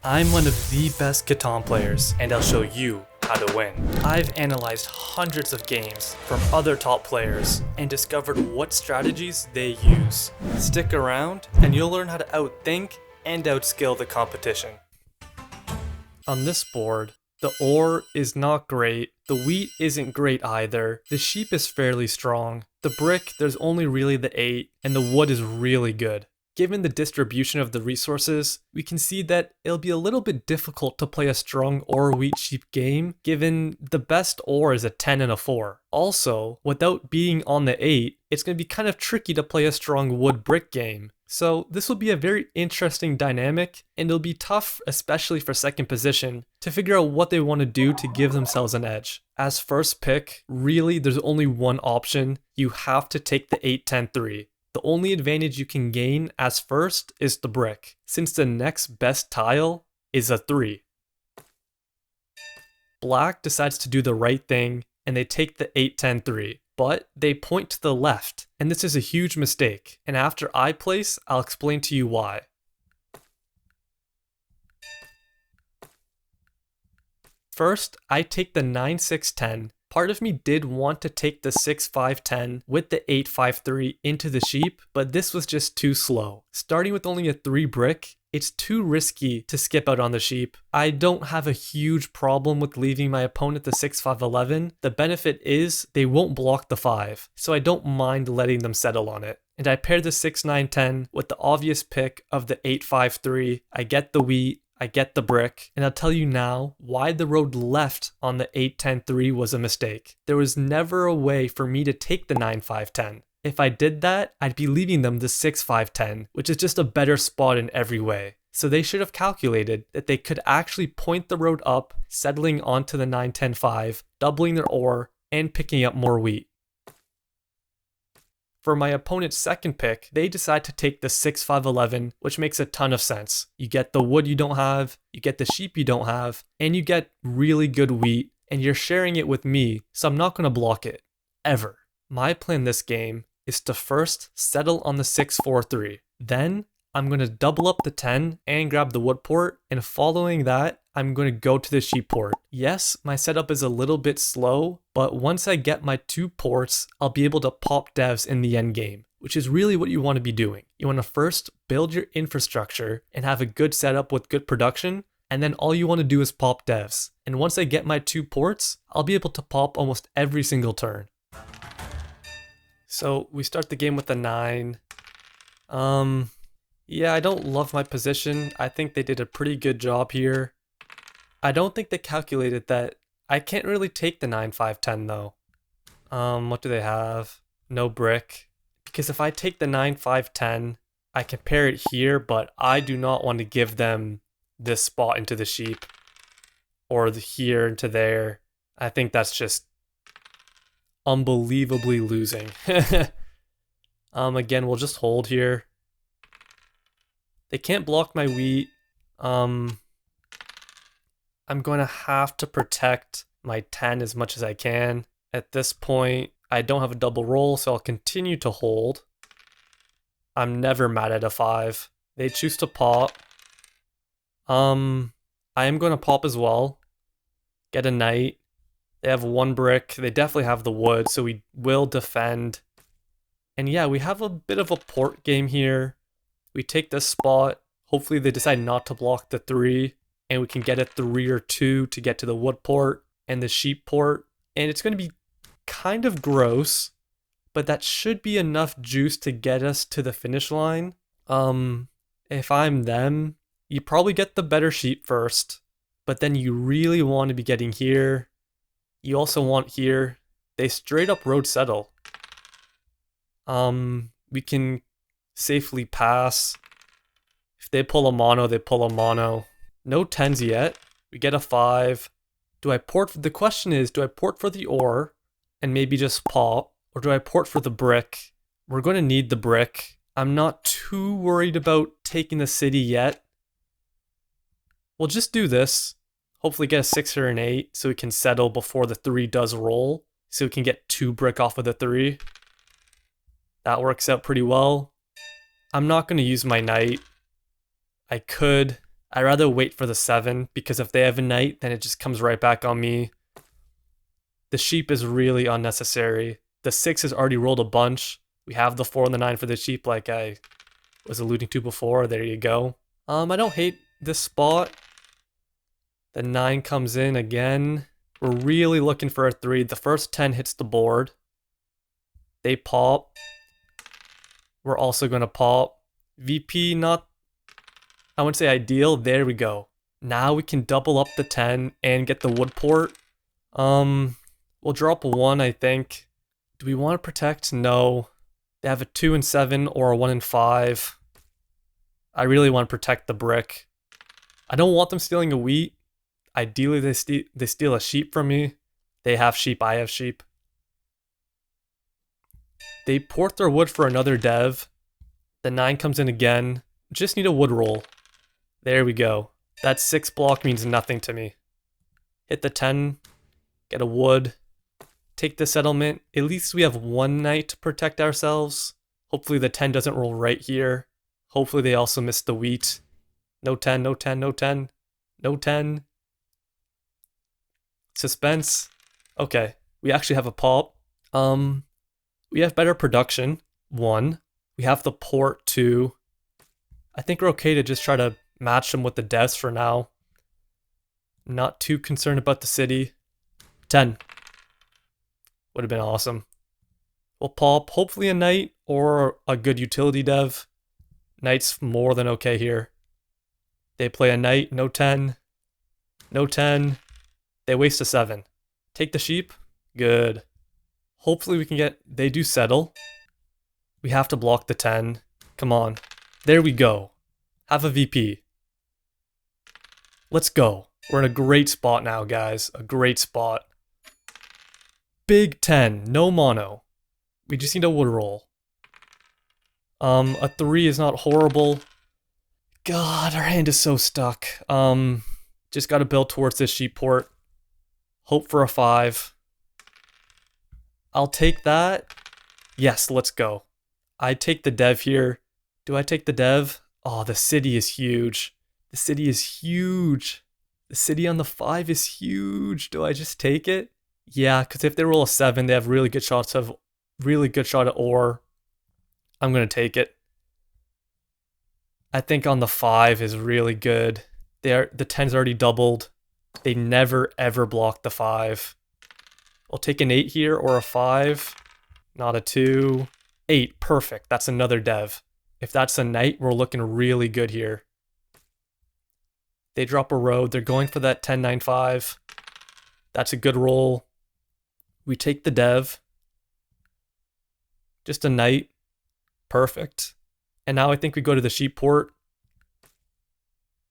I'm one of the best Catan players, and I'll show you how to win. I've analyzed hundreds of games from other top players and discovered what strategies they use. Stick around and you'll learn how to outthink and outskill the competition. On this board, the ore is not great, the wheat isn't great either, the sheep is fairly strong, the brick there's only really the 8, and the wood is really good. Given the distribution of the resources, we can see that it'll be a little bit difficult to play a strong ore wheat sheep game, given the best ore is a 10 and a 4. Also, without being on the 8, it's going to be kind of tricky to play a strong wood brick game. So this will be a very interesting dynamic, and it'll be tough, especially for second position, to figure out what they want to do to give themselves an edge. As first pick, really there's only one option: you have to take the 8-10-3. The only advantage you can gain as first is the brick, since the next best tile is a 3. Black decides to do the right thing, and they take the 8-10-3, but they point to the left, and this is a huge mistake, and after I place, I'll explain to you why. First, I take the 9-6-10. Part of me did want to take the 6-5-10 with the 8-5-3 into the sheep, but this was just too slow. Starting with only a 3 brick, it's too risky to skip out on the sheep. I don't have a huge problem with leaving my opponent the 6-5-11. The benefit is they won't block the 5, so I don't mind letting them settle on it. And I pair the 6-9-10 with the obvious pick of the 8-5-3. I get the wheat, I get the brick, and I'll tell you now why the road left on the 8-10-3 was a mistake. There was never a way for me to take the 9-5-10. If I did that, I'd be leaving them the 6-5-10, which is just a better spot in every way. So they should have calculated that they could actually point the road up, settling onto the 9-10-5, doubling their ore, and picking up more wheat. For my opponent's second pick, they decide to take the 6-5-11, which makes a ton of sense. You get the wood you don't have, you get the sheep you don't have, and you get really good wheat, and you're sharing it with me, so I'm not going to block it. Ever. My plan this game is to first settle on the 6-4-3. Then, I'm going to double up the 10 and grab the wood port, and following that, I'm going to go to the sheep port. Yes, my setup is a little bit slow, but once I get my 2 ports, I'll be able to pop devs in the end game, which is really what you want to be doing. You want to first build your infrastructure and have a good setup with good production, and then all you want to do is pop devs. And once I get my 2 ports, I'll be able to pop almost every single turn. So we start the game with a 9. Yeah, I don't love my position. I think they did a pretty good job here. I don't think they calculated that I can't really take the 9-5-10 though. What do they have? No brick. Because if I take the 9-5-10, I can pair it here, but I do not want to give them this spot into the sheep. Or here into there. I think that's just unbelievably losing. Again, we'll just hold here. They can't block my wheat. I'm going to have to protect my 10 as much as I can. At this point, I don't have a double roll, so I'll continue to hold. I'm never mad at a 5. They choose to pop. I am going to pop as well. Get a knight. They have 1 brick. They definitely have the wood, so we will defend. And yeah, we have a bit of a port game here. We take this spot. Hopefully they decide not to block the 3. And we can get a 3 or 2 to get to the wood port and the sheep port. And it's going to be kind of gross, but that should be enough juice to get us to the finish line. If I'm them, you probably get the better sheep first, but then you really want to be getting here. You also want here. They straight up road settle. We can safely pass. If they pull a mono, they pull a mono. No 10s yet. We get a 5. Do I port? The question is, do I port for the ore and maybe just pop? Or do I port for the brick? We're going to need the brick. I'm not too worried about taking the city yet. We'll just do this. Hopefully get a 6 or an 8 so we can settle before the 3 does roll. So we can get 2 brick off of the 3. That works out pretty well. I'm not going to use my knight. I could. I'd rather wait for the 7 because if they have a knight, then it just comes right back on me. The sheep is really unnecessary. The 6 has already rolled a bunch. We have the 4 and the 9 for the sheep like I was alluding to before. There you go. I don't hate this spot. The 9 comes in again. We're really looking for a 3. The first 10 hits the board. They pop. We're also going to pop. VP, not, I wouldn't say ideal. There we go. Now we can double up the 10 and get the wood port. We'll drop 1, I think. Do we want to protect? No. They have a 2 and 7 or a 1 and 5. I really want to protect the brick. I don't want them stealing a wheat. Ideally, they steal a sheep from me. They have sheep, I have sheep. They port their wood for another dev. The 9 comes in again. Just need a wood roll. There we go. That 6 block means nothing to me. Hit the 10. Get a wood. Take the settlement. At least we have 1 knight to protect ourselves. Hopefully the 10 doesn't roll right here. Hopefully they also miss the wheat. No 10, no 10, no 10. No 10. Suspense. Okay, we actually have a pop. We have better production. 1. We have the port. 2. I think we're okay to just try to match them with the devs for now. Not too concerned about the city. 10. Would have been awesome. We'll pop hopefully a knight or a good utility dev. Knight's more than okay here. They play a knight, no 10. No 10. They waste a 7. Take the sheep. Good. Hopefully we can get... They do settle. We have to block the 10. Come on. There we go. Have a VP. Let's go. We're in a great spot now, guys. A great spot. Big 10. No mono. We just need a wood roll. A 3 is not horrible. God, our hand is so stuck. Just gotta build towards this sheep port. Hope for a 5. I'll take that. Yes, let's go. I take the dev here. Do I take the dev? Oh, the city is huge. The city is huge. The city on the 5 is huge. Do I just take it? Yeah, because if they roll a 7, they have really good shots of ore. I'm gonna take it. I think on the 5 is really good. The 10's already doubled. They never ever block the 5. I'll take an 8 here or a 5. Not a 2. 8, perfect. That's another dev. If that's a knight, we're looking really good here. They drop a road. They're going for that 10-9-5. That's a good roll. We take the dev. Just a knight. Perfect. And now I think we go to the sheep port.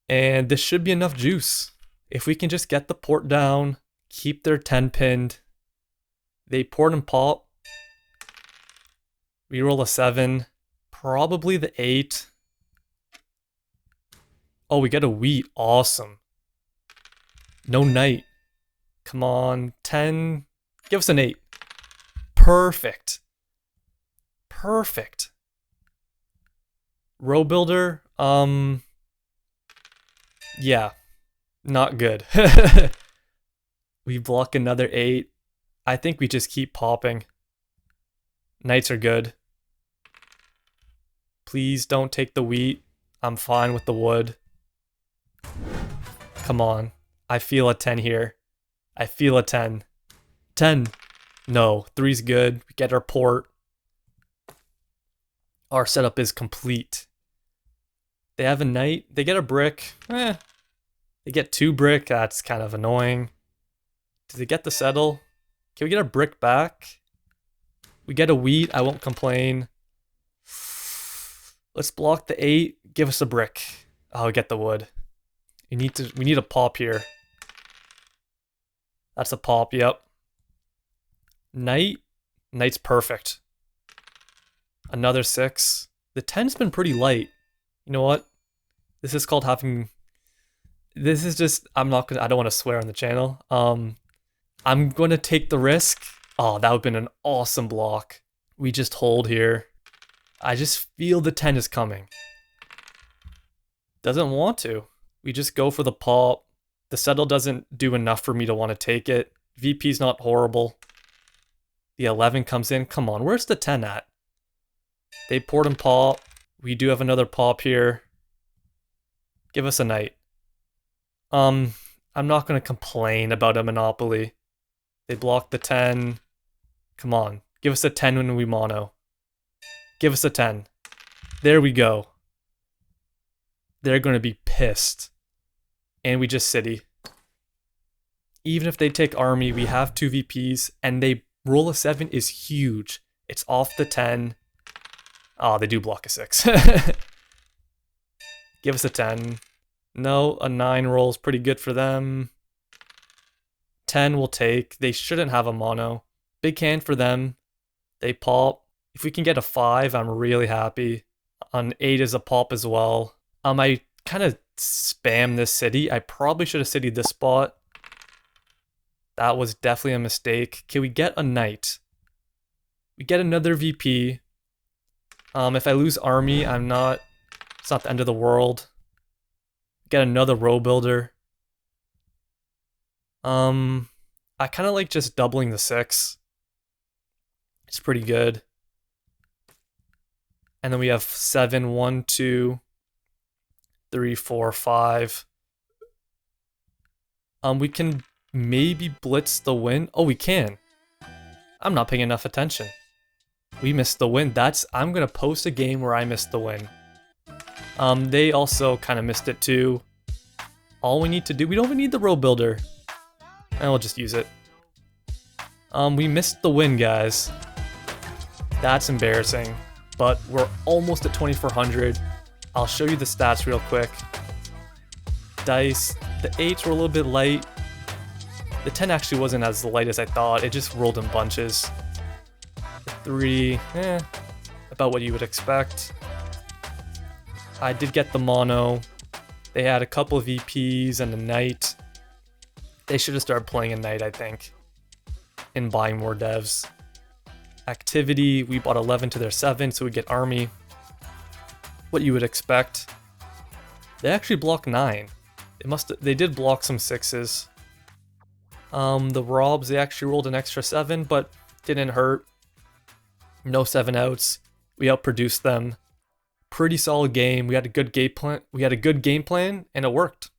And this should be enough juice. If we can just get the port down, keep their 10 pinned. They port and pop. We roll a 7. Probably the 8. Oh, we get a wheat. Awesome. No knight. Come on. 10. Give us an 8. Perfect. Perfect. Row builder. Yeah. Not good. We block another 8. I think we just keep popping. Knights are good. Please don't take the wheat. I'm fine with the wood. Come on. I feel a 10 here. I feel a 10. 10. No. 3's good. We get our port. Our setup is complete. They have a knight. They get a brick. They get 2 brick. That's kind of annoying. Do they get the settle? Can we get a brick back? We get a wheat. I won't complain. Let's block the 8. Give us a brick. Oh, get the wood. We need a pop here. That's a pop, yep. Knight. Knight's perfect. Another 6. The 10's been pretty light. You know what? This is called having... This is just... I don't want to swear on the channel. I'm going to take the risk. Oh, that would have been an awesome block. We just hold here. I just feel the 10 is coming. Doesn't want to. We just go for the pop. The settle doesn't do enough for me to want to take it. VP's not horrible. The 11 comes in. Come on, where's the 10 at? They port and pop. We do have another pop here. Give us a knight. I'm not going to complain about a monopoly. They block the 10. Come on, give us a 10 when we mono. Give us a 10. There we go. They're going to be pissed. And we just city. Even if they take army, we have 2 VPs, and they roll a 7 is huge. It's off the 10. Oh, they do block a 6. Give us a 10. No, a 9 rolls pretty good for them. 10 will take. They shouldn't have a mono. Big hand for them. They pop. If we can get a 5, I'm really happy. An 8 is a pop as well. I kind of spam this city. I probably should have citied this spot. That was definitely a mistake. Can we get a knight? We get another VP. If I lose army, it's not the end of the world. Get another row builder. I kind of like just doubling the 6. It's pretty good. And then we have 7, 1, 2, 3, 4, 5. We can maybe blitz the win. Oh, we can. I'm not paying enough attention. We missed the win. I'm gonna post a game where I missed the win. They also kind of missed it too. All we need to do, we don't even need the row builder. And we'll just use it. We missed the win, guys. That's embarrassing. But we're almost at 2400. I'll show you the stats real quick. Dice, the 8s were a little bit light. The 10 actually wasn't as light as I thought. It just rolled in bunches. The 3, about what you would expect. I did get the mono. They had a couple of VPs and a knight. They should have started playing a knight, I think, and buying more devs. Activity, we bought 11 to their 7, so we get army. What you would expect. They actually block 9. They did block some 6s. The robs, they actually rolled an extra 7, but didn't hurt. No 7 outs. We outproduced them. Pretty solid game. We had a good game plan. And it worked.